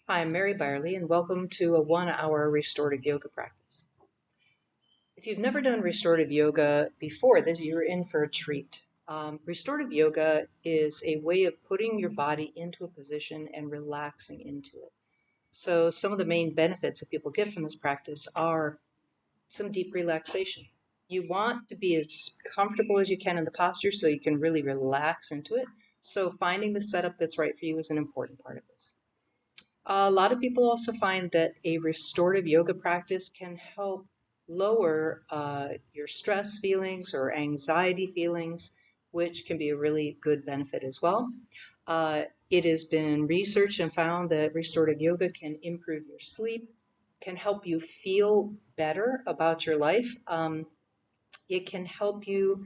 Hi, I'm Mary Byerly, and welcome to a 1-hour restorative yoga practice. If you've never done restorative yoga before this, you're in for a treat. Restorative yoga is a way of putting your body into a position and relaxing into it. So some of the main benefits that people get from this practice are some deep relaxation. You want to be as comfortable as you can in the posture so you can really relax into it. So finding the setup that's right for you is an important part of this. A lot of people also find that a restorative yoga practice can help lower your stress feelings or anxiety feelings, which can be a really good benefit as well. It has been researched and found that restorative yoga can improve your sleep, can help you feel better about your life. It can help you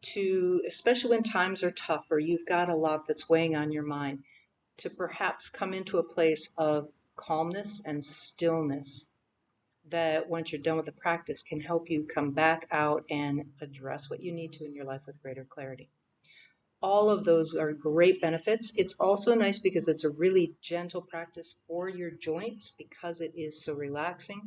to, especially when times are tough or you've got a lot that's weighing on your mind, to perhaps come into a place of calmness and stillness that once you're done with the practice can help you come back out and address what you need to in your life with greater clarity. All of those are great benefits. It's also nice because it's a really gentle practice for your joints because it is so relaxing.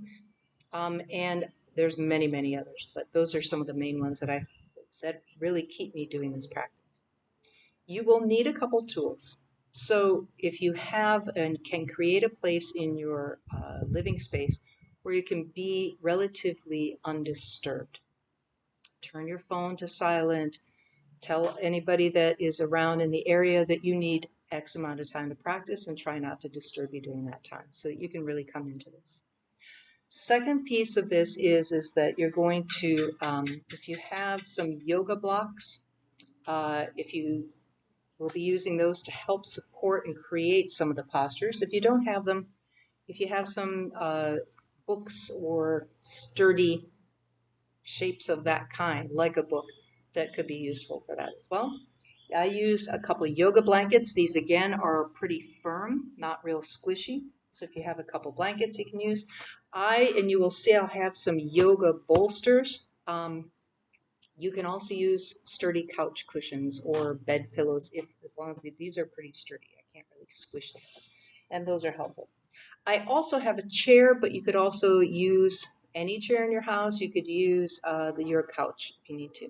And there's many, many others, but those are some of the main ones that really keep me doing this practice. You will need a couple tools. So if you have and can create a place in your living space where you can be relatively undisturbed, turn your phone to silent, tell anybody that is around in the area that you need X amount of time to practice and try not to disturb you during that time so that you can really come into this. Second piece of this is that you're going to, if you have some yoga blocks, if you we'll be using those to help support and create some of the postures. If you don't have them, if you have some books or sturdy shapes of that kind, like a book, that could be useful for that as well. I use a couple of yoga blankets. These again are pretty firm, not real squishy. So if you have a couple blankets you can use. And you will see I'll have some yoga bolsters. You can also use sturdy couch cushions or bed pillows as long as these are pretty sturdy. I can't really squish them. And those are helpful. I also have a chair, but you could also use any chair in your house. You could use your couch if you need to.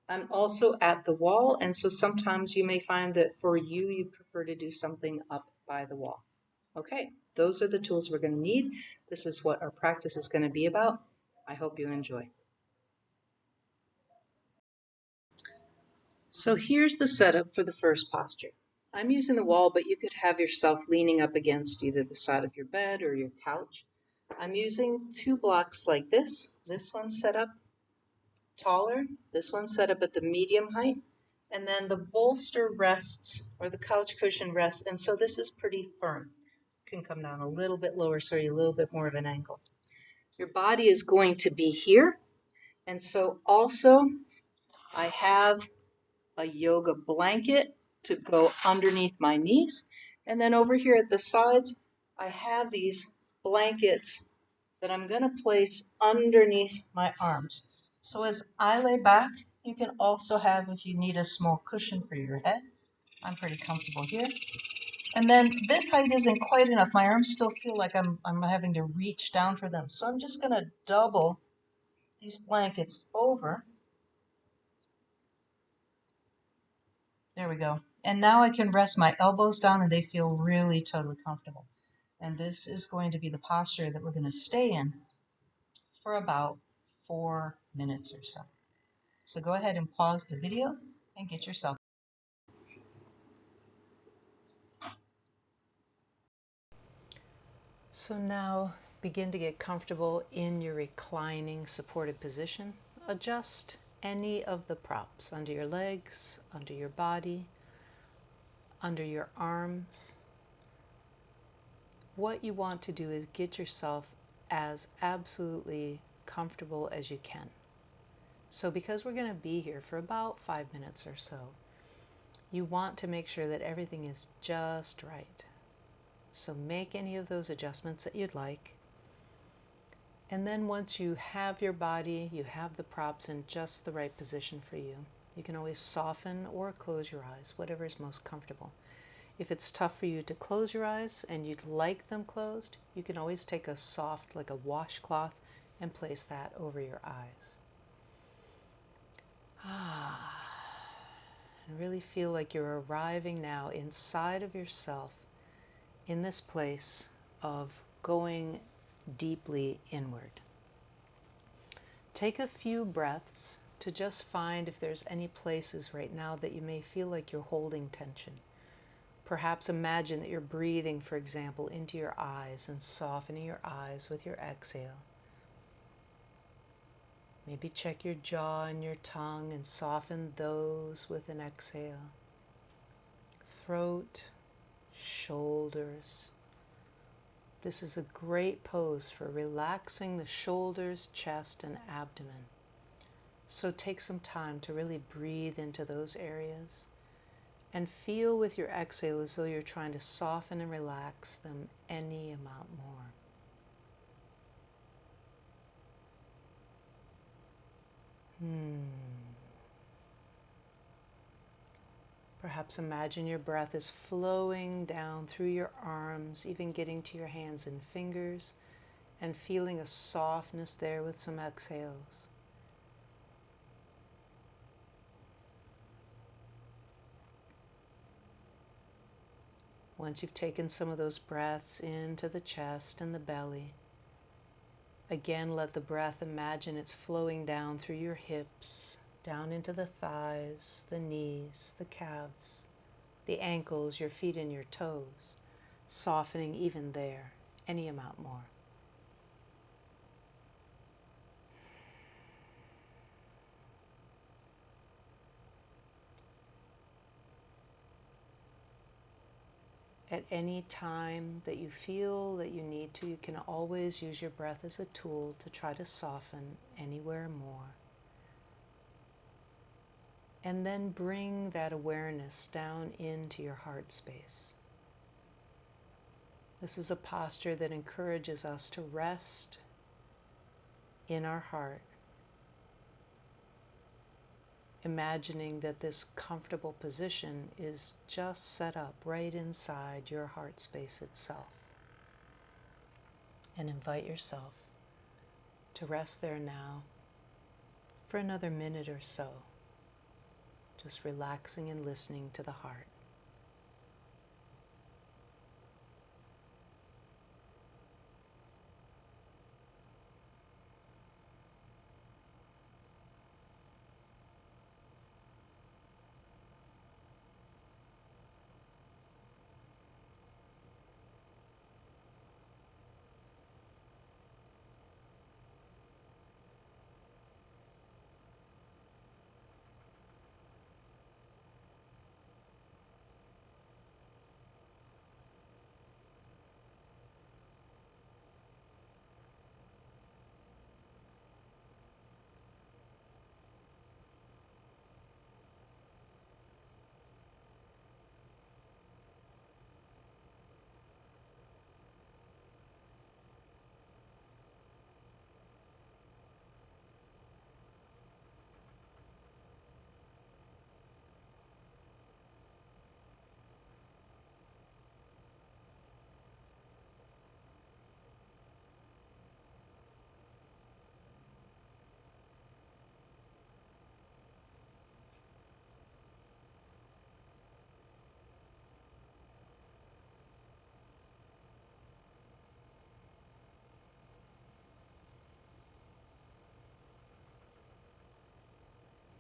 I'm also at the wall, and so sometimes you may find that for you prefer to do something up by the wall. Okay, those are the tools we're going to need. This is what our practice is going to be about. I hope you enjoy. So here's the setup for the first posture. I'm using the wall, but you could have yourself leaning up against either the side of your bed or your couch. I'm using two blocks like this. This one's set up taller, this one's set up at the medium height, and then the bolster rests, or the couch cushion rests, and so this is pretty firm. You can come down a little bit lower, so you're a little bit more of an angle. Your body is going to be here, and so also I have a yoga blanket to go underneath my knees. And then over here at the sides, I have these blankets that I'm going to place underneath my arms. So as I lay back, you can also have, if you need a small cushion for your head. I'm pretty comfortable here. And then this height isn't quite enough. My arms still feel like I'm having to reach down for them. So I'm just going to double these blankets over. There we go. And now I can rest my elbows down and they feel really totally comfortable. And this is going to be the posture that we're going to stay in for about 4 minutes or so. So go ahead and pause the video and get yourself. So now begin to get comfortable in your reclining supported position. Adjust any of the props under your legs, under your body, under your arms. What you want to do is get yourself as absolutely comfortable as you can. So because we're going to be here for about 5 minutes or so, you want to make sure that everything is just right. So make any of those adjustments that you'd like. And then once you have your body, you have the props in just the right position for you, you can always soften or close your eyes, whatever is most comfortable. If it's tough for you to close your eyes and you'd like them closed, you can always take a soft, like a washcloth, and place that over your eyes. And really feel like you're arriving now inside of yourself in this place of going deeply inward. Take a few breaths to just find if there's any places right now that you may feel like you're holding tension. Perhaps imagine that you're breathing, for example, into your eyes and softening your eyes with your exhale. Maybe check your jaw and your tongue and soften those with an exhale. Throat, shoulders. This is a great pose for relaxing the shoulders, chest, and abdomen. So take some time to really breathe into those areas and feel with your exhale as though you're trying to soften and relax them any amount more. Perhaps imagine your breath is flowing down through your arms, even getting to your hands and fingers, and feeling a softness there with some exhales. Once you've taken some of those breaths into the chest and the belly, again let the breath imagine it's flowing down through your hips, down into the thighs, the knees, the calves, the ankles, your feet and your toes, softening even there, any amount more. At any time that you feel that you need to, you can always use your breath as a tool to try to soften anywhere more. And then bring that awareness down into your heart space. This is a posture that encourages us to rest in our heart, imagining that this comfortable position is just set up right inside your heart space itself. And invite yourself to rest there now for another minute or so, just relaxing and listening to the heart.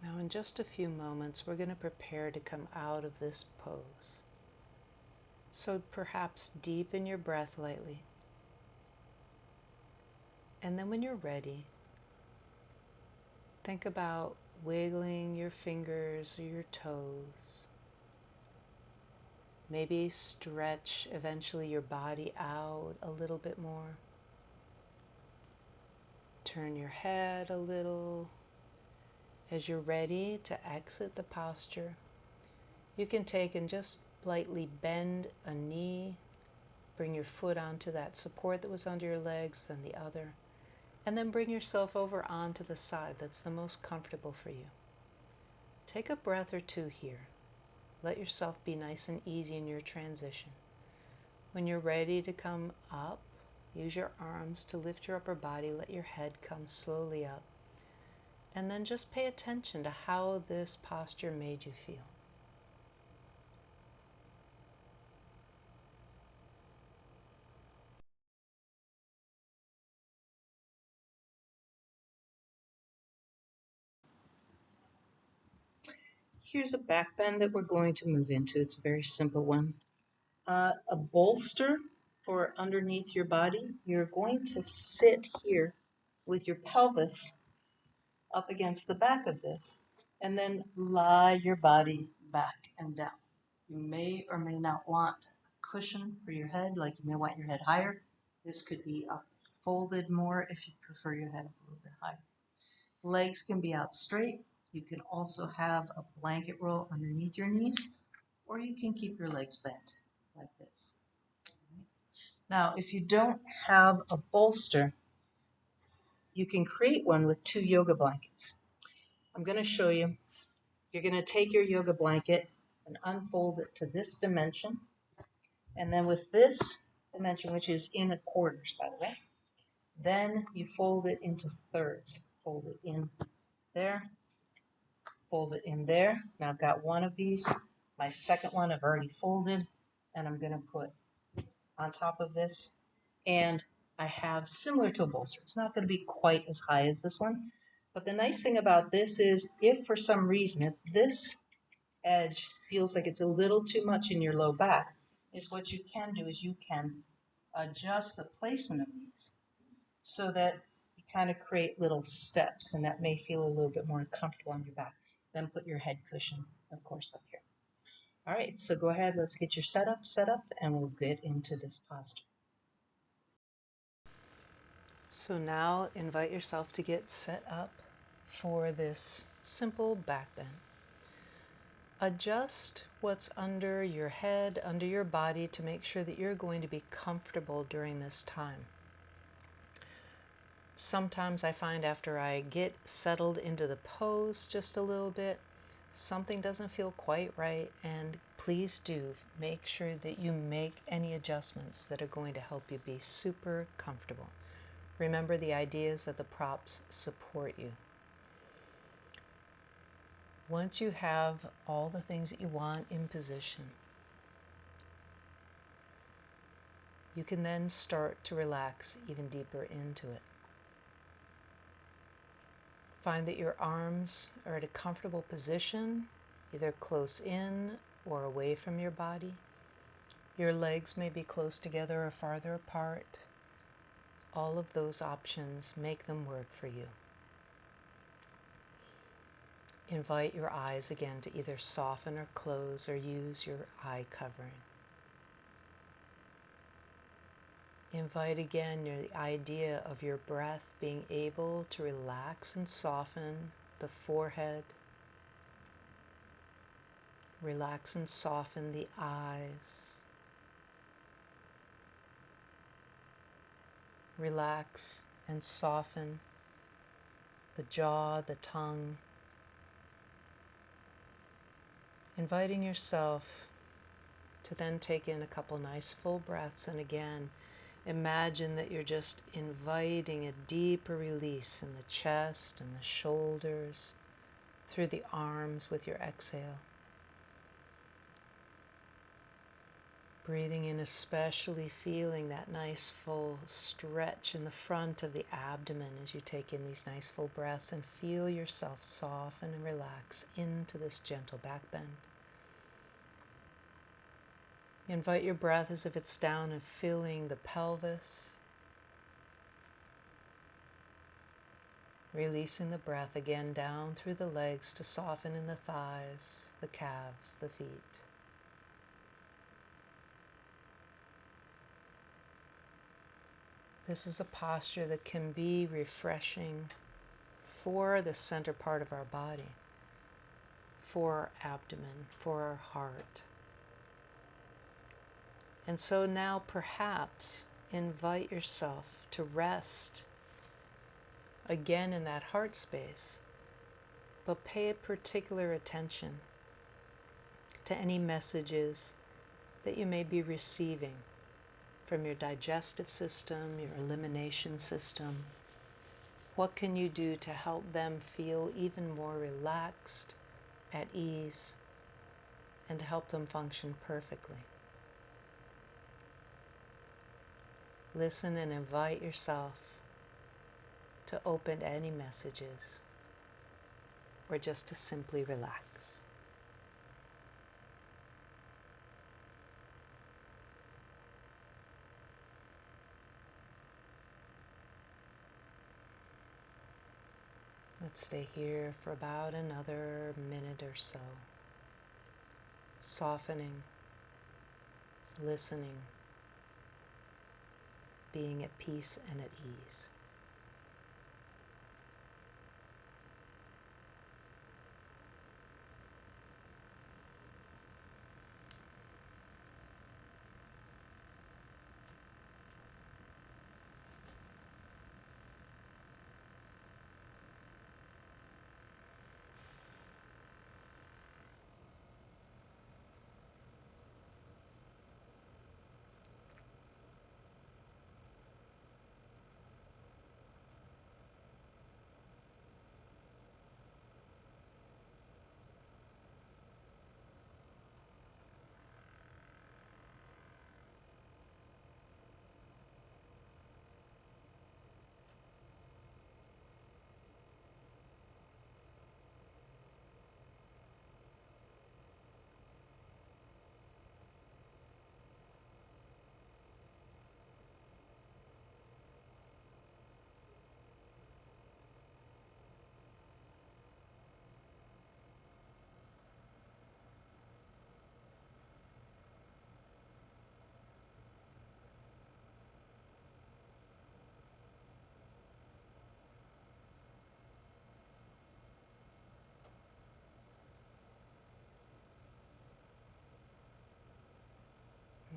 Now in just a few moments, we're going to prepare to come out of this pose. So perhaps deepen your breath lightly. And then when you're ready, think about wiggling your fingers or your toes. Maybe stretch eventually your body out a little bit more. Turn your head a little. As you're ready to exit the posture, you can take and just lightly bend a knee, bring your foot onto that support that was under your legs, then the other, and then bring yourself over onto the side that's the most comfortable for you. Take a breath or two here. Let yourself be nice and easy in your transition. When you're ready to come up, use your arms to lift your upper body. Let your head come slowly up. And then just pay attention to how this posture made you feel. Here's a back bend that we're going to move into. It's a very simple one. A bolster for underneath your body. You're going to sit here with your pelvis up against the back of this, and then lie your body back and down. You may or may not want a cushion for your head, like you may want your head higher. This could be up folded more if you prefer your head a little bit higher. Legs can be out straight. You can also have a blanket roll underneath your knees, or you can keep your legs bent like this. Now, if you don't have a bolster, you can create one with 2 yoga blankets. I'm going to show you. You're going to take your yoga blanket and unfold it to this dimension. And then with this dimension, which is in quarters, by the way, then you fold it into thirds. Fold it in there, fold it in there. Now I've got one of these. My second one I've already folded, and I'm going to put on top of this. And I have similar to a bolster. It's not going to be quite as high as this one. But the nice thing about this is if for some reason, if this edge feels like it's a little too much in your low back, is what you can do is you can adjust the placement of these so that you kind of create little steps, and that may feel a little bit more comfortable on your back. Then put your head cushion, of course, up here. All right, so go ahead, let's get your setup set up, and we'll get into this posture. So now invite yourself to get set up for this simple back bend. Adjust what's under your head, under your body, to make sure that you're going to be comfortable during this time. Sometimes I find after I get settled into the pose just a little bit, something doesn't feel quite right, and please do make sure that you make any adjustments that are going to help you be super comfortable. Remember, the idea is that the props support you. Once you have all the things that you want in position, you can then start to relax even deeper into it. Find that your arms are at a comfortable position, either close in or away from your body. Your legs may be close together or farther apart. All of those options, make them work for you. Invite your eyes again to either soften or close, or use your eye covering. Invite again the idea of your breath being able to relax and soften the forehead. Relax and soften the eyes. Relax and soften the jaw, the tongue. Inviting yourself to then take in a couple nice full breaths, and again, imagine that you're just inviting a deeper release in the chest and the shoulders, through the arms with your exhale. Breathing in, especially feeling that nice full stretch in the front of the abdomen as you take in these nice full breaths, and feel yourself soften and relax into this gentle back bend. Invite your breath as if it's down and filling the pelvis. Releasing the breath again down through the legs to soften in the thighs, the calves, the feet. This is a posture that can be refreshing for the center part of our body, for our abdomen, for our heart. And so now perhaps invite yourself to rest again in that heart space, but pay particular attention to any messages that you may be receiving from your digestive system, your elimination system. What can you do to help them feel even more relaxed, at ease, and to help them function perfectly? Listen and invite yourself to open any messages or just to simply relax. Let's stay here for about another minute or so, softening, listening, being at peace and at ease.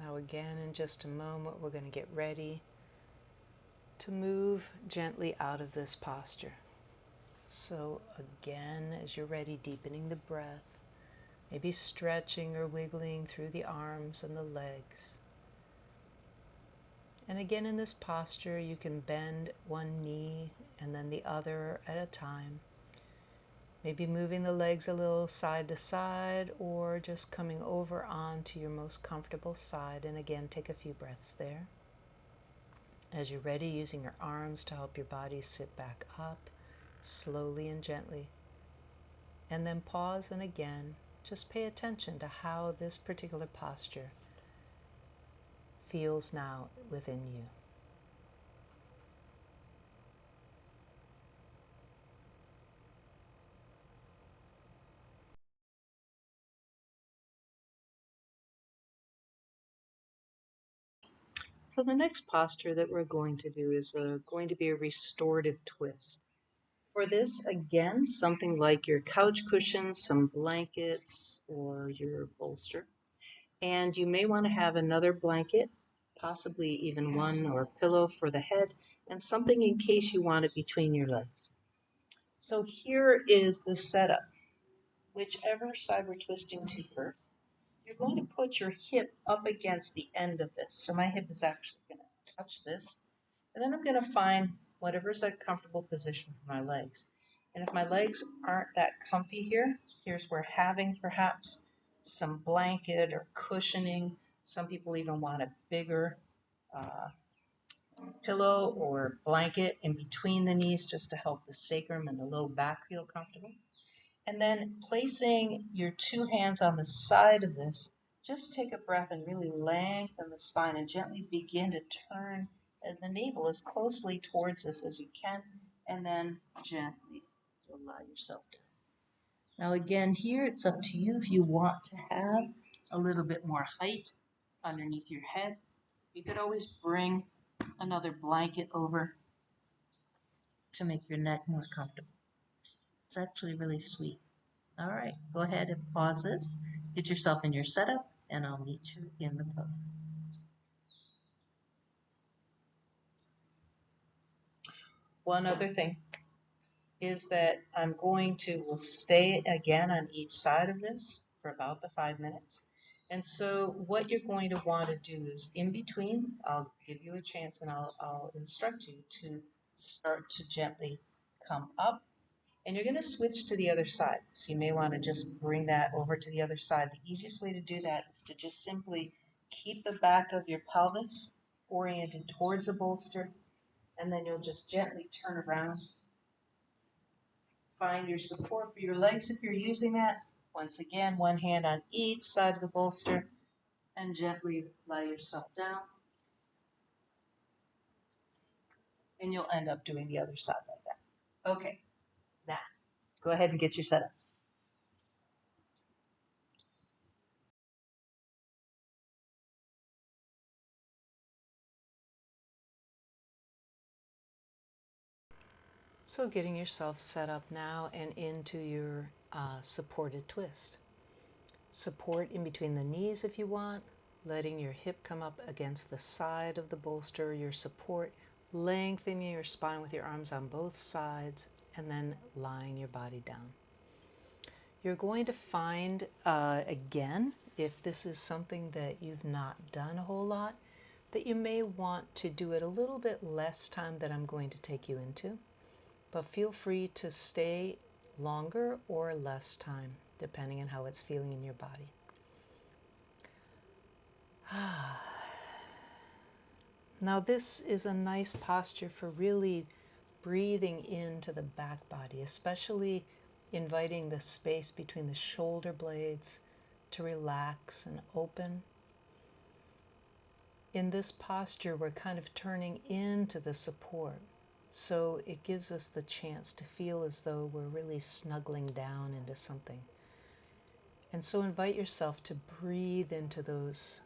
Now again, in just a moment, we're going to get ready to move gently out of this posture. So again, as you're ready, deepening the breath, maybe stretching or wiggling through the arms and the legs. And again, in this posture, you can bend one knee and then the other at a time. Maybe moving the legs a little side to side or just coming over onto your most comfortable side. And again, take a few breaths there. As you're ready, using your arms to help your body sit back up, slowly and gently. And then pause and again, just pay attention to how this particular posture feels now within you. So the next posture that we're going to do is going to be a restorative twist. For this, again, something like your couch cushions, some blankets, or your bolster. And you may want to have another blanket, possibly even one or pillow for the head, and something in case you want it between your legs. So here is the setup. Whichever side we're twisting to first, you're going to put your hip up against the end of this. So my hip is actually going to touch this. And then I'm going to find whatever's a comfortable position for my legs. And if my legs aren't that comfy here, here's where having perhaps some blanket or cushioning, some people even want a bigger uh, pillow or blanket in between the knees just to help the sacrum and the low back feel comfortable. And then placing your two hands on the side of this, just take a breath and really lengthen the spine and gently begin to turn the navel as closely towards us as you can, and then gently allow yourself to. Now again, here it's up to you if you want to have a little bit more height underneath your head. You could always bring another blanket over to make your neck more comfortable. It's actually really sweet. All right, go ahead and pause this. Get yourself in your setup, and I'll meet you in the pose. One other thing is that we'll stay again on each side of this for about the 5 minutes. And so what you're going to want to do is in between, I'll give you a chance and I'll instruct you to start to gently come up. And you're going to switch to the other side. So you may want to just bring that over to the other side. The easiest way to do that is to just simply keep the back of your pelvis oriented towards a bolster, and then you'll just gently turn around. Find your support for your legs if you're using that. Once again, one hand on each side of the bolster, and gently lie yourself down. And you'll end up doing the other side like that. Okay, now go ahead and get your setup. So getting yourself set up now and into your supported twist. Support in between the knees if you want, letting your hip come up against the side of the bolster, your support, lengthening your spine with your arms on both sides, and then lying your body down. You're going to find, again, if this is something that you've not done a whole lot, that you may want to do it a little bit less time than I'm going to take you into. But feel free to stay longer or less time, depending on how it's feeling in your body. Now this is a nice posture for really breathing into the back body, especially inviting the space between the shoulder blades to relax and open. In this posture, we're kind of turning into the support. So it gives us the chance to feel as though we're really snuggling down into something. And so invite yourself to breathe into those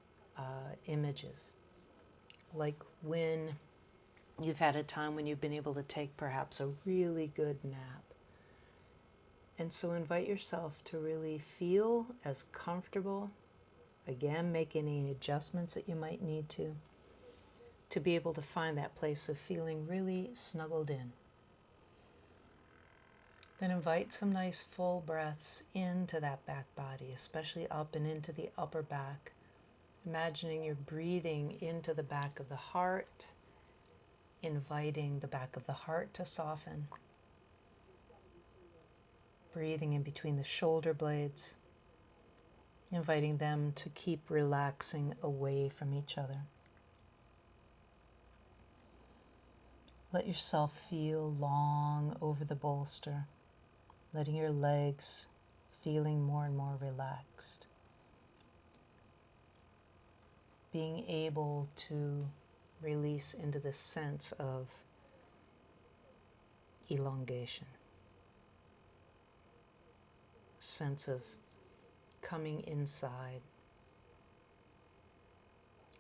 images. Like when you've had a time when you've been able to take perhaps a really good nap. And so invite yourself to really feel as comfortable, again, make any adjustments that you might need to be able to find that place of feeling really snuggled in. Then invite some nice full breaths into that back body, especially up and into the upper back. Imagining you're breathing into the back of the heart, inviting the back of the heart to soften. Breathing in between the shoulder blades, inviting them to keep relaxing away from each other. Let yourself feel long over the bolster, letting your legs feeling more and more relaxed. Being able to release into the sense of elongation, sense of coming inside,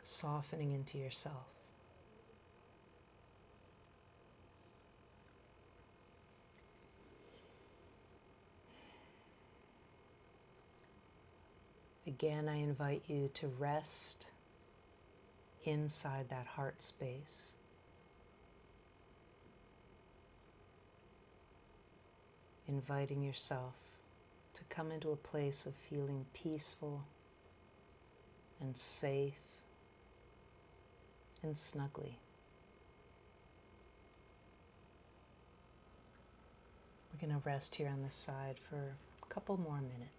softening into yourself. Again, I invite you to rest inside that heart space. Inviting yourself to come into a place of feeling peaceful and safe and snuggly. We're going to rest here on this side for a couple more minutes.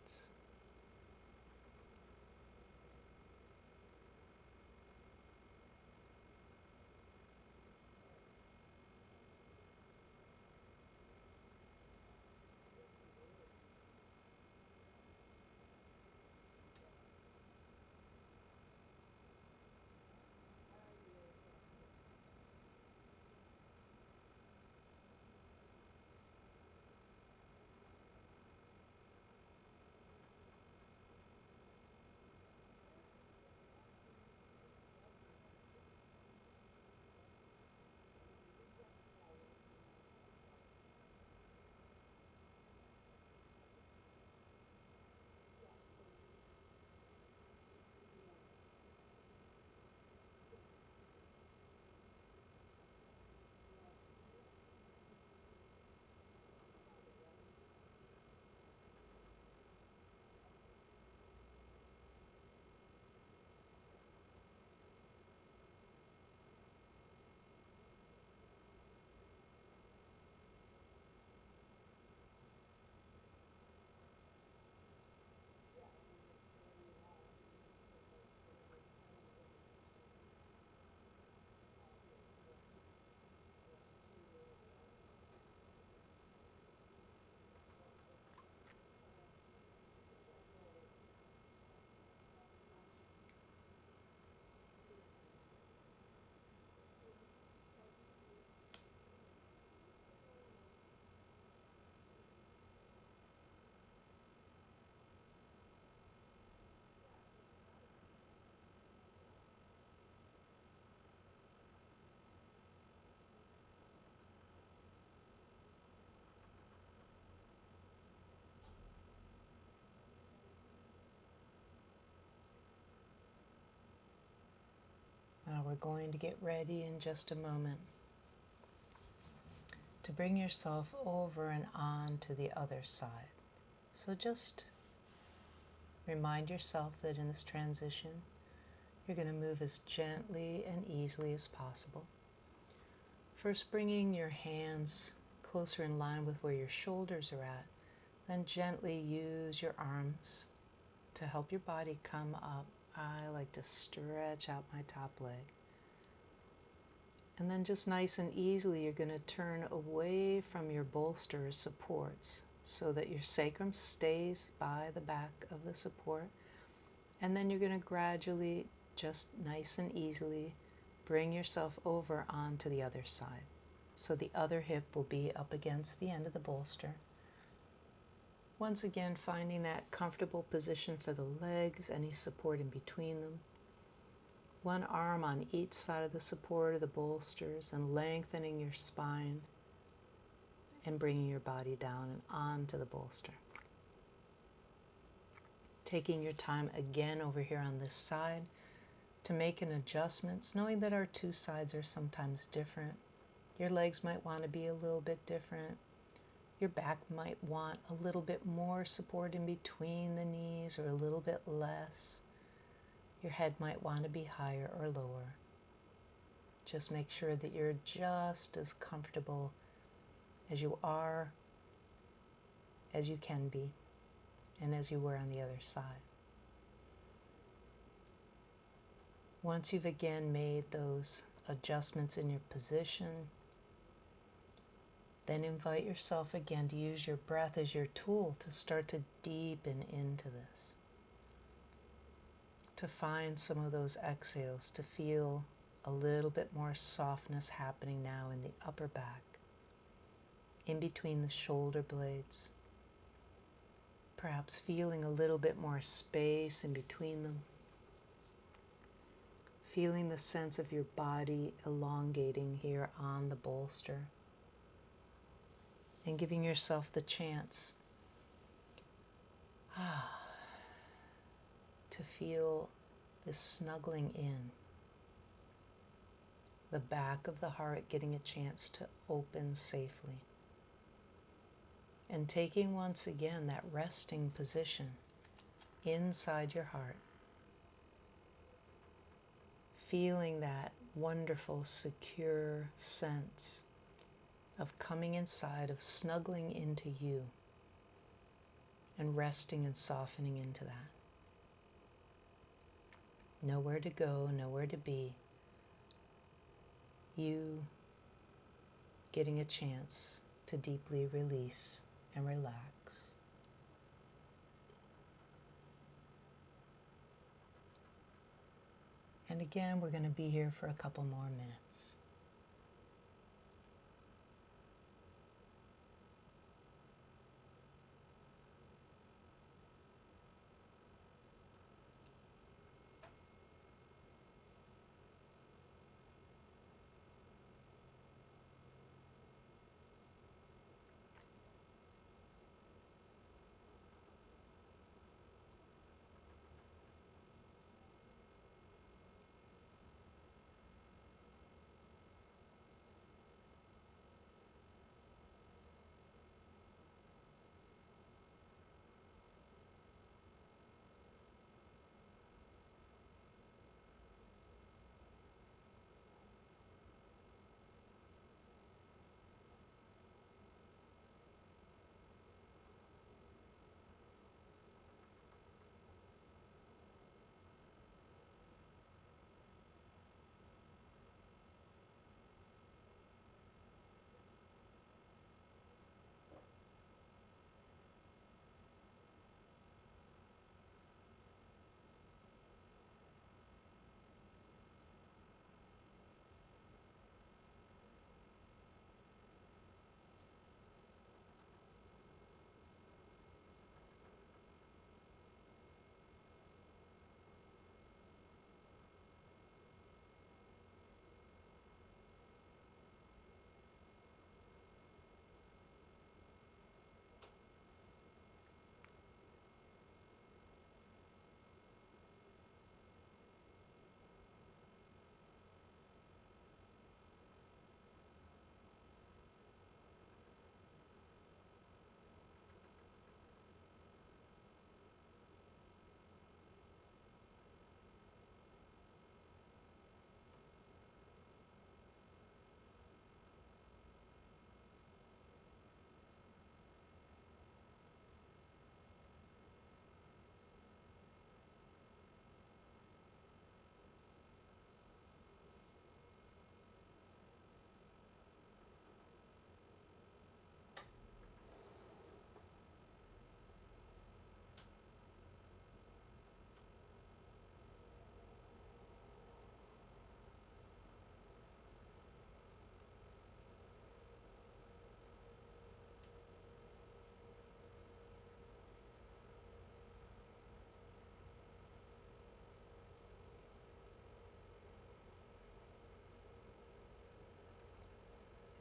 going to get ready in just a moment to bring yourself over and on to the other side. So just remind yourself that in this transition, you're going to move as gently and easily as possible. First, bringing your hands closer in line with where your shoulders are at, then gently use your arms to help your body come up. I like to stretch out my top leg. And then just nice and easily, you're going to turn away from your bolster or supports so that your sacrum stays by the back of the support. And then you're going to gradually, just nice and easily, bring yourself over onto the other side. So the other hip will be up against the end of the bolster. Once again, finding that comfortable position for the legs, any support in between them. One arm on each side of the support of the bolsters and lengthening your spine and bringing your body down and onto the bolster. Taking your time again over here on this side to make an adjustment, knowing that our two sides are sometimes different. Your legs might want to be a little bit different. Your back might want a little bit more support in between the knees or a little bit less. Your head might want to be higher or lower. Just make sure that you're just as comfortable as you are, as you can be, and as you were on the other side. Once you've again made those adjustments in your position, then invite yourself again to use your breath as your tool to start to deepen into this. To find some of those exhales, to feel a little bit more softness happening now in the upper back, in between the shoulder blades, perhaps feeling a little bit more space in between them, feeling the sense of your body elongating here on the bolster, and giving yourself the chance to feel this snuggling in, the back of the heart getting a chance to open safely. And taking once again that resting position inside your heart, feeling that wonderful, secure sense of coming inside, of snuggling into you, and resting and softening into that. Nowhere to go, nowhere to be. You getting a chance to deeply release and relax. And again, we're going to be here for a couple more minutes.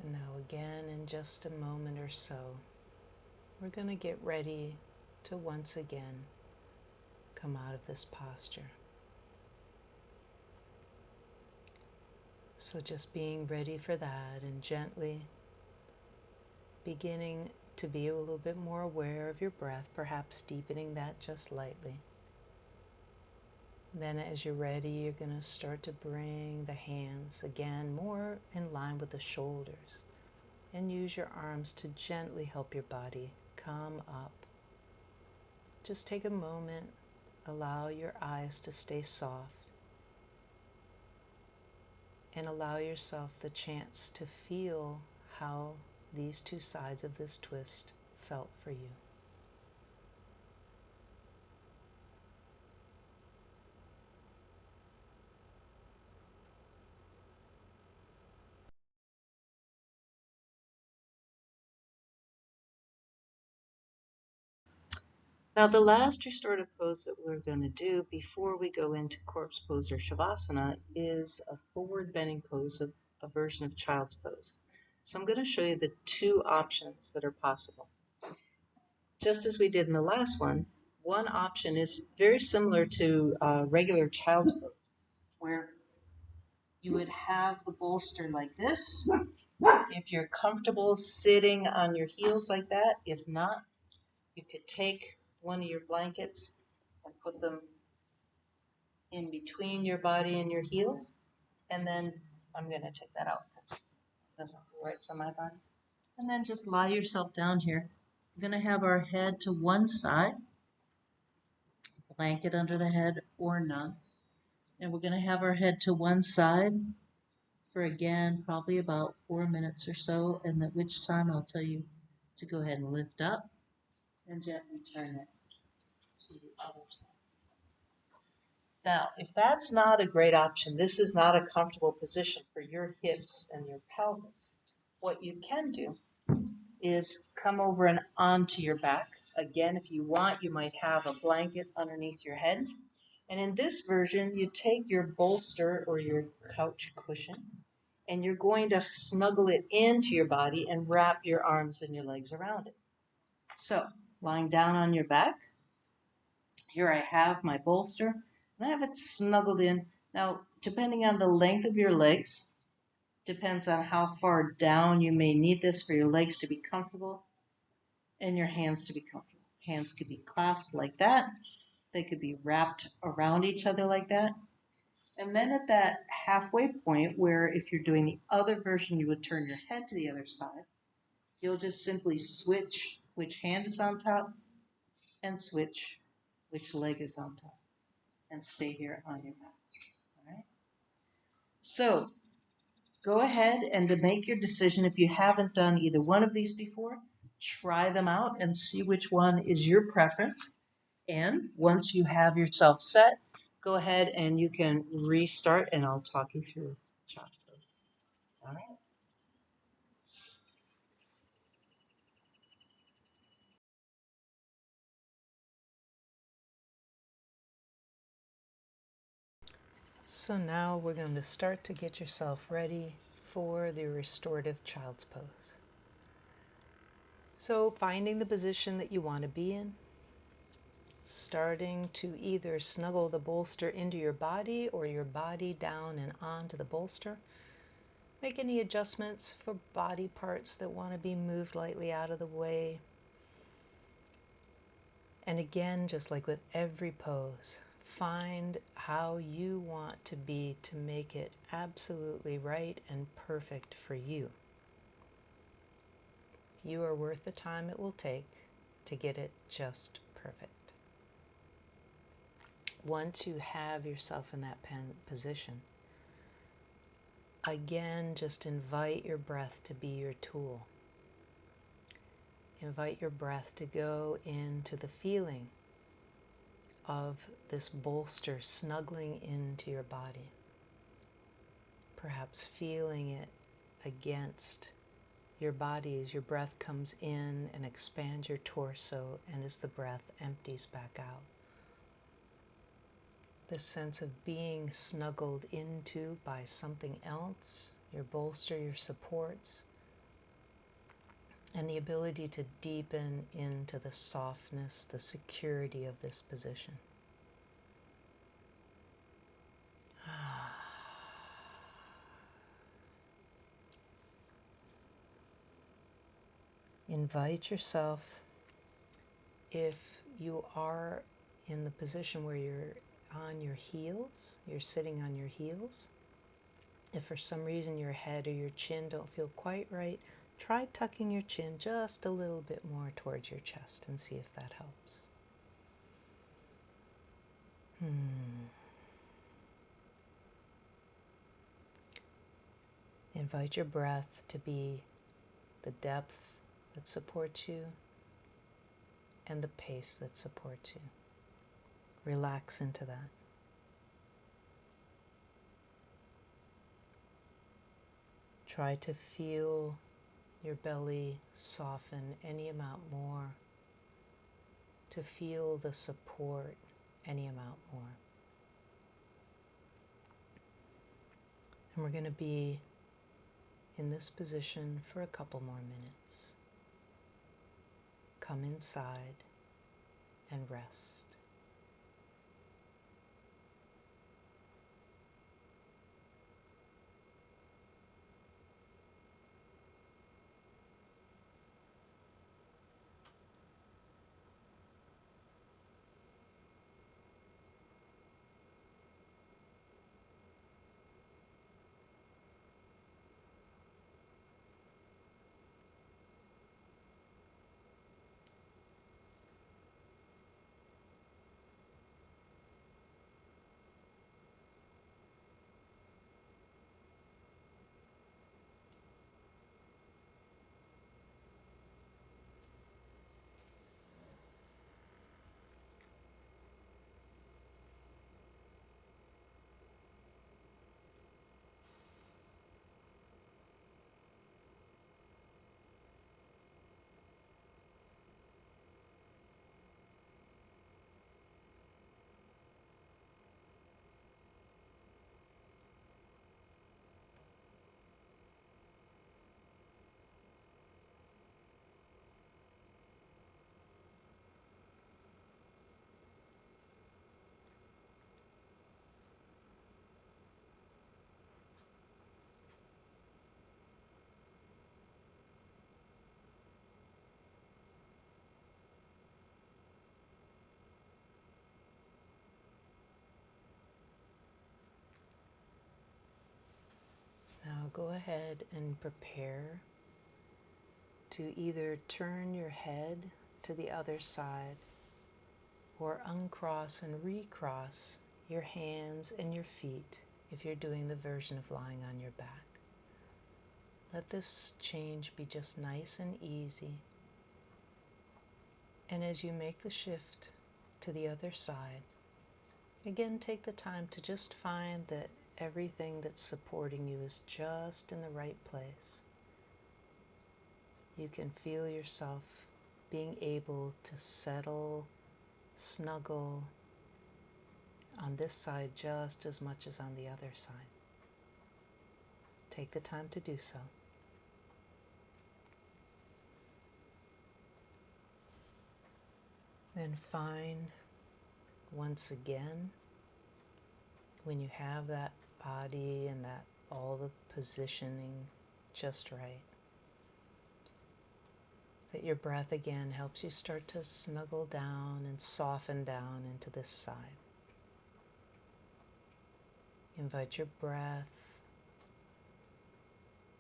And now again, in just a moment or so, we're going to get ready to once again come out of this posture. So just being ready for that and gently beginning to be a little bit more aware of your breath, perhaps deepening that just lightly. Then as you're ready, you're going to start to bring the hands again more in line with the shoulders and use your arms to gently help your body come up. Just take a moment, allow your eyes to stay soft, and allow yourself the chance to feel how these two sides of this twist felt for you. Now, the last restorative pose that we're going to do before we go into corpse pose or Savasana is a forward bending pose, a version of child's pose. So I'm going to show you the two options that are possible. Just as we did in the last one option is very similar to regular child's pose, where you would have the bolster like this. If you're comfortable sitting on your heels like that, if not, you could take one of your blankets and put them in between your body and your heels. And then I'm going to take that out because it doesn't feel right for my body. And then just lie yourself down here. We're going to have our head to one side, blanket under the head or none. And we're going to have our head to one side for, again, probably about 4 minutes or so, and at which time I'll tell you to go ahead and lift up and gently turn it to the other side. Now, if that's not a great option, this is not a comfortable position for your hips and your pelvis, what you can do is come over and onto your back. Again, if you want, you might have a blanket underneath your head. And in this version, you take your bolster or your couch cushion, and you're going to snuggle it into your body and wrap your arms and your legs around it. So, lying down on your back, here I have my bolster, and I have it snuggled in. Now, depending on the length of your legs, depends on how far down you may need this for your legs to be comfortable and your hands to be comfortable. Hands could be clasped like that. They could be wrapped around each other like that. And then at that halfway point, where if you're doing the other version, you would turn your head to the other side, you'll just simply switch which hand is on top and switch which leg is on top and stay here on your back. All right. So go ahead and to make your decision, if you haven't done either one of these before, try them out and see which one is your preference. And once you have yourself set, go ahead and you can restart and I'll talk you through child's pose. All right. So now we're going to start to get yourself ready for the restorative child's pose. So finding the position that you want to be in, starting to either snuggle the bolster into your body or your body down and onto the bolster. Make any adjustments for body parts that want to be moved lightly out of the way. And again, just like with every pose, find how you want to be to make it absolutely right and perfect for you. You are worth the time it will take to get it just perfect. Once you have yourself in that position, again, just invite your breath to be your tool. Invite your breath to go into the feeling of this bolster snuggling into your body. Perhaps feeling it against your body as your breath comes in and expands your torso and as the breath empties back out. This sense of being snuggled into by something else, your bolster, your supports, and the ability to deepen into the softness, the security of this position. Invite yourself, if you are in the position where you're on your heels, you're sitting on your heels, if for some reason your head or your chin don't feel quite right, try tucking your chin just a little bit more towards your chest and see if that helps. Invite your breath to be the depth that supports you and the pace that supports you. Relax into that. Try to feel your belly soften any amount more, to feel the support any amount more. And we're going to be in this position for a couple more minutes. Come inside and rest. Now go ahead and prepare to either turn your head to the other side or uncross and recross your hands and your feet if you're doing the version of lying on your back. Let this change be just nice and easy. And as you make the shift to the other side, again, take the time to just find that everything that's supporting you is just in the right place. You can feel yourself being able to settle, snuggle on this side just as much as on the other side. Take the time to do so. Then find, once again, when you have that body and that all the positioning just right, that your breath again helps you start to snuggle down and soften down into this side. Invite your breath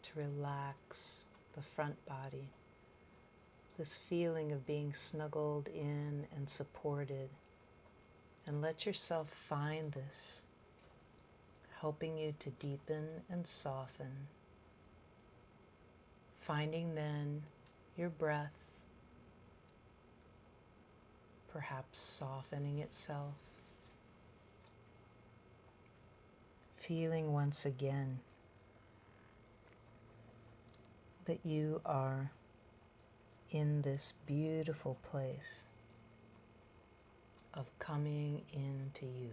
to relax the front body, this feeling of being snuggled in and supported, and let yourself find this, helping you to deepen and soften. Finding then your breath perhaps softening itself. Feeling once again that you are in this beautiful place of coming into you.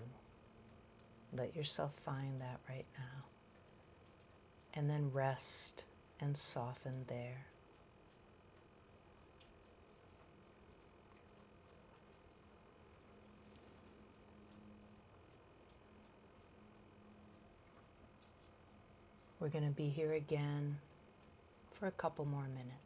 Let yourself find that right now. And then rest and soften there. We're going to be here again for a couple more minutes.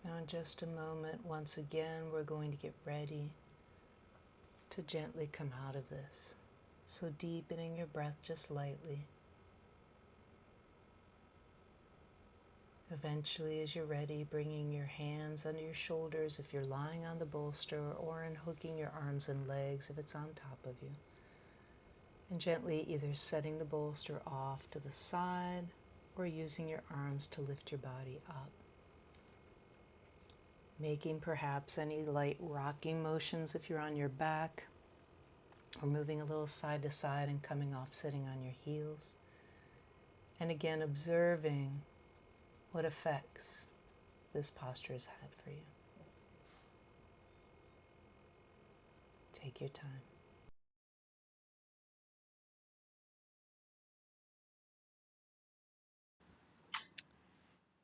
Now in just a moment, once again, we're going to get ready to gently come out of this. So deepening your breath just lightly. Eventually, as you're ready, bringing your hands under your shoulders if you're lying on the bolster, or unhooking your arms and legs if it's on top of you. And gently either setting the bolster off to the side or using your arms to lift your body up. Making perhaps any light rocking motions if you're on your back, or moving a little side to side and coming off sitting on your heels. And again, observing what effects this posture has had for you. Take your time.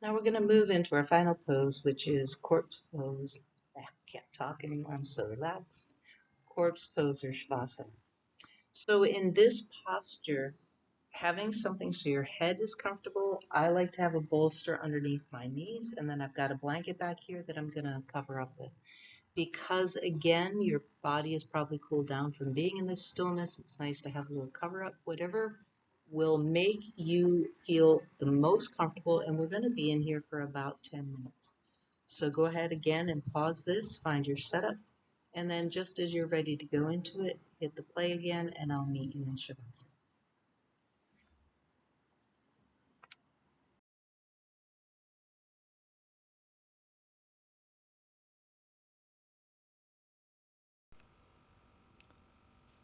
Now we're going to move into our final pose, which is corpse pose. I can't talk anymore, I'm so relaxed. Corpse pose or Savasana. So in this posture, having something so your head is comfortable, I like to have a bolster underneath my knees, and then I've got a blanket back here that I'm going to cover up with. Because again, your body is probably cooled down from being in this stillness, it's nice to have a little cover up, whatever will make you feel the most comfortable, and we're going to be in here for about 10 minutes. So go ahead again and pause this, find your setup, and then just as you're ready to go into it, hit the play again, and I'll meet you in Shavasana.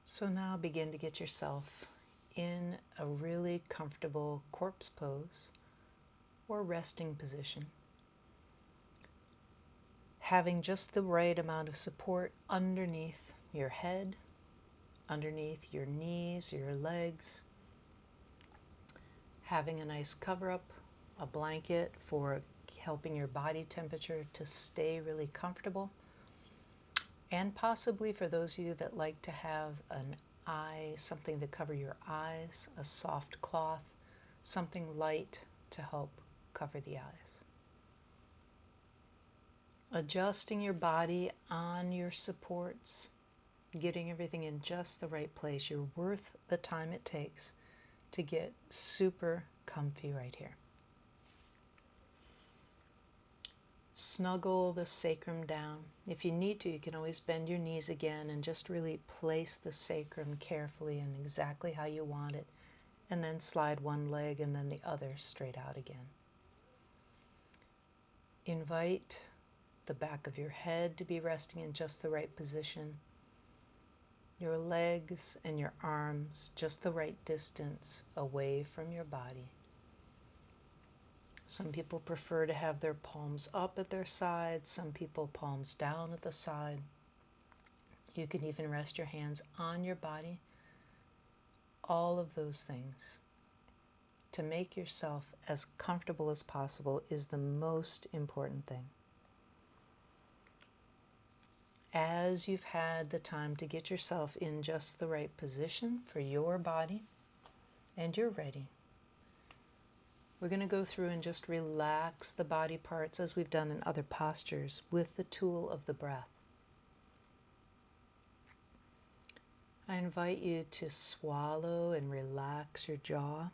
So now begin to get yourself in a really comfortable corpse pose or resting position. Having just the right amount of support underneath your head, underneath your knees, your legs. Having a nice cover up, a blanket for helping your body temperature to stay really comfortable. And possibly for those of you that like to have an eye, something to cover your eyes, a soft cloth, something light to help cover the eyes. Adjusting your body on your supports, getting everything in just the right place. You're worth the time it takes to get super comfy right here. snuggle the sacrum down. If you need to, you can always bend your knees again and just really place the sacrum carefully and exactly how you want it, and then slide one leg and then the other straight out again. Invite the back of your head to be resting in just the right position, your legs and your arms just the right distance away from your body. Some people prefer to have their palms up at their sides, some people palms down at the side. You can even rest your hands on your body. All of those things to make yourself as comfortable as possible is the most important thing. As you've had the time to get yourself in just the right position for your body and you're ready, we're going to go through and just relax the body parts as we've done in other postures with the tool of the breath. I invite you to swallow and relax your jaw.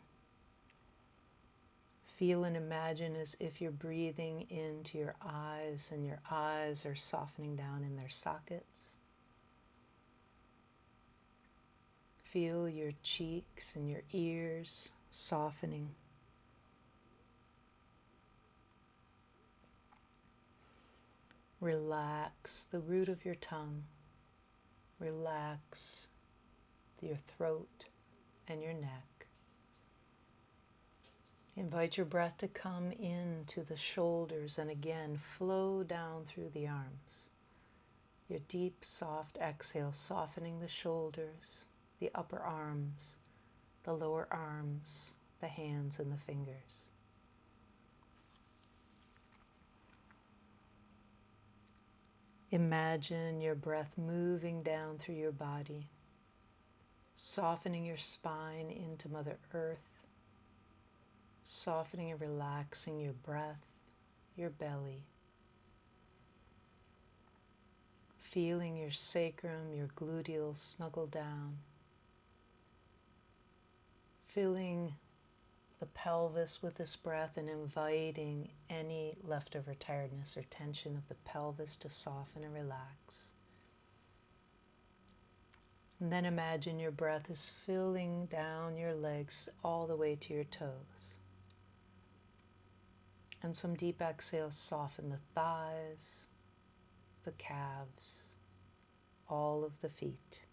Feel and imagine as if you're breathing into your eyes and your eyes are softening down in their sockets. Feel your cheeks and your ears softening. Relax the root of your tongue. Relax your throat and your neck. Invite your breath to come into the shoulders and again flow down through the arms. Your deep, soft exhale, softening the shoulders, the upper arms, the lower arms, the hands and the fingers. Imagine your breath moving down through your body, softening your spine into Mother Earth, softening and relaxing your breath, your belly, feeling your sacrum, your gluteals snuggle down, filling the pelvis with this breath and inviting any leftover tiredness or tension of the pelvis to soften and relax. And then imagine your breath is filling down your legs all the way to your toes. And some deep exhales soften the thighs, the calves, all of the feet.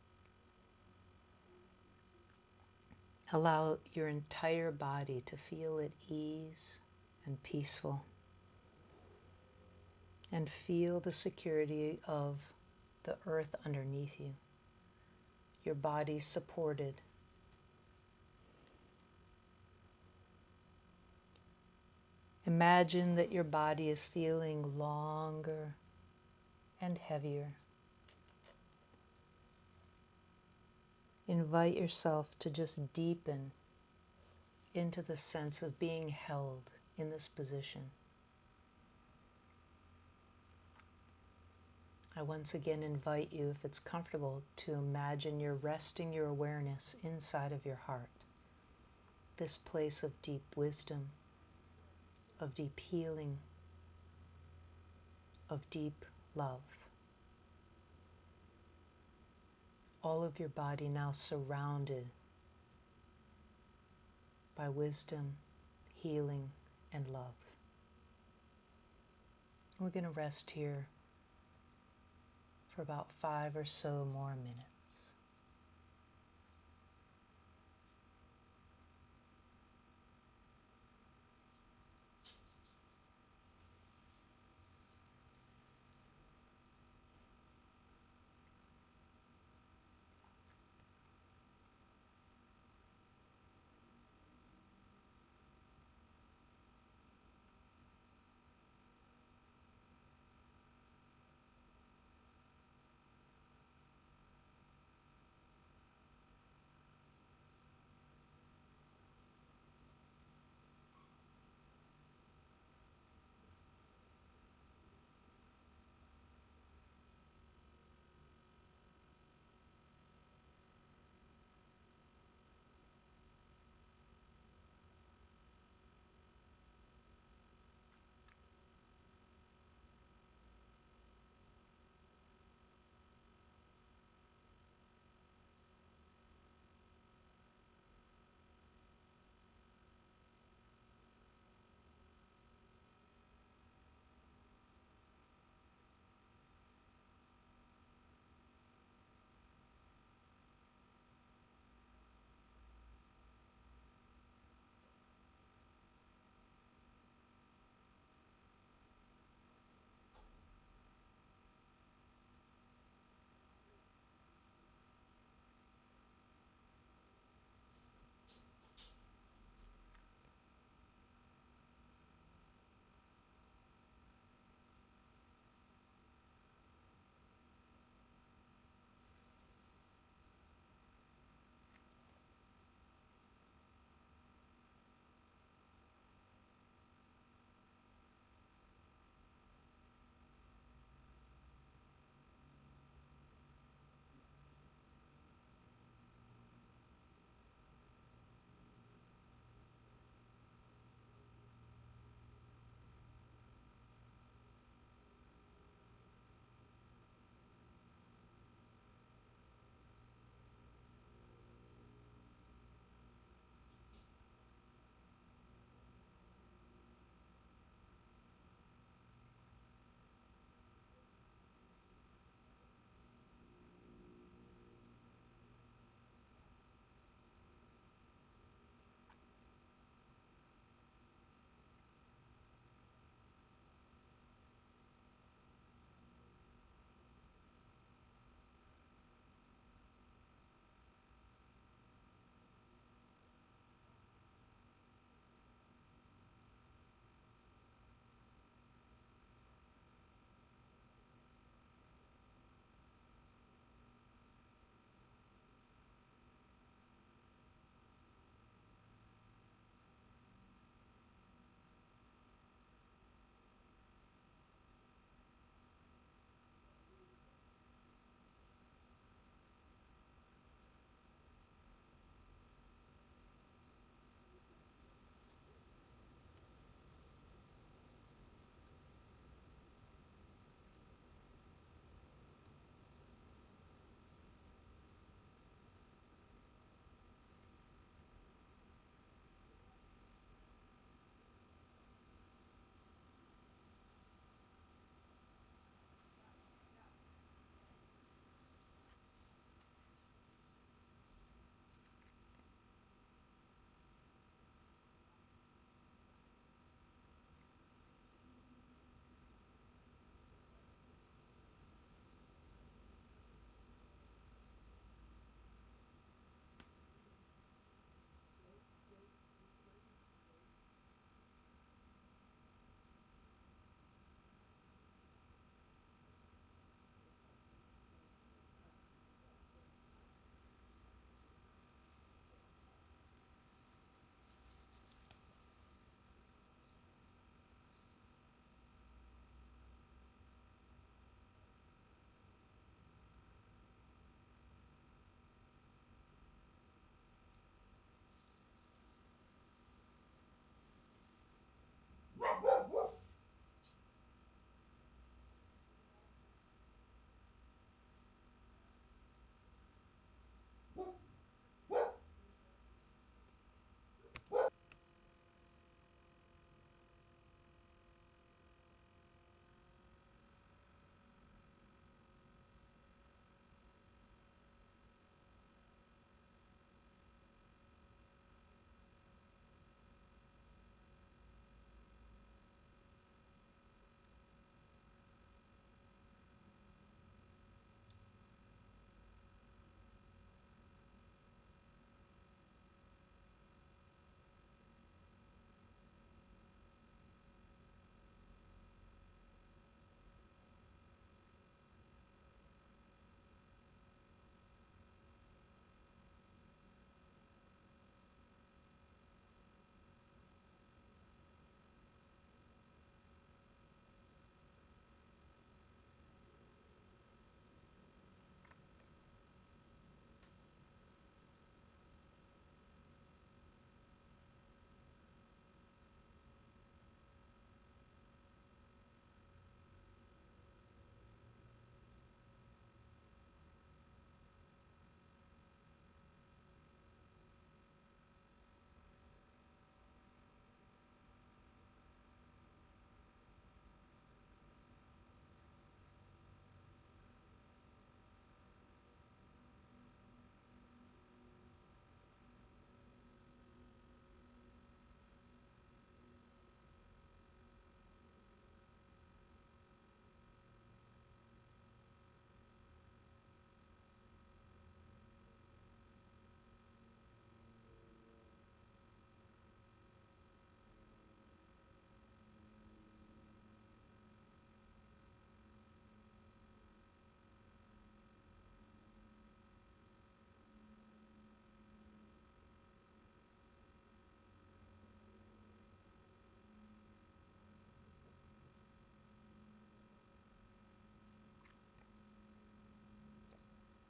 Allow your entire body to feel at ease and peaceful. And feel the security of the earth underneath you. Your body supported. Imagine that your body is feeling longer and heavier. Invite yourself to just deepen into the sense of being held in this position. I once again invite you, if it's comfortable, to imagine you're resting your awareness inside of your heart, this place of deep wisdom, of deep healing, of deep love. All of your body now surrounded by wisdom, healing, and love. We're going to rest here for about 5 or so more minutes.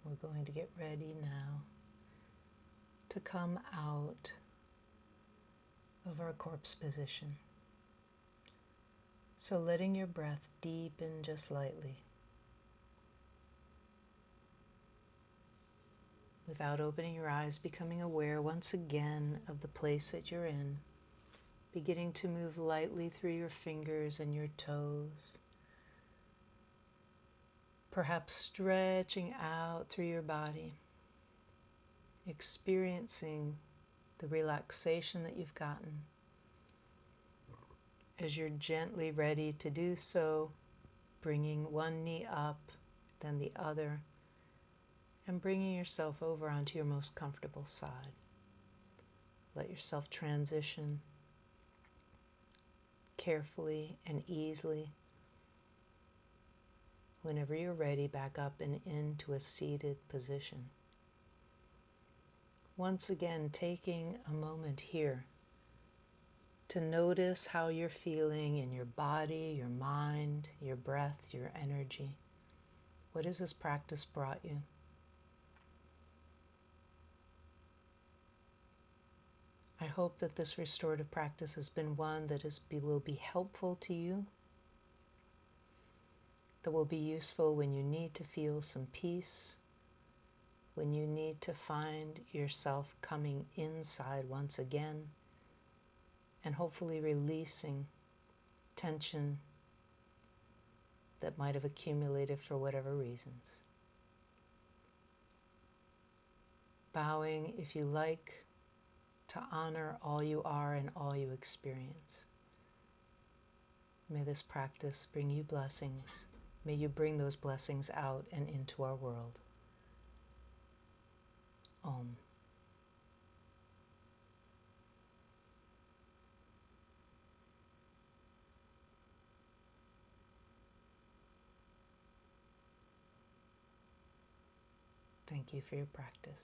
We're going to get ready now to come out of our corpse position. So letting your breath deepen just lightly, without opening your eyes, becoming aware once again of the place that you're in, beginning to move lightly through your fingers and your toes, perhaps stretching out through your body, experiencing the relaxation that you've gotten. As you're gently ready to do so, bringing one knee up, then the other, and bringing yourself over onto your most comfortable side. Let yourself transition carefully and easily. Whenever you're ready, back up and into a seated position. Once again, taking a moment here to notice how you're feeling in your body, your mind, your breath, your energy. What has this practice brought you? I hope that this restorative practice has been one that will be helpful to you, that will be useful when you need to feel some peace, when you need to find yourself coming inside once again, and hopefully releasing tension that might have accumulated for whatever reasons. Bowing, if you like, to honor all you are and all you experience. May this practice bring you blessings. May you bring those blessings out and into our world. Om. Thank you for your practice.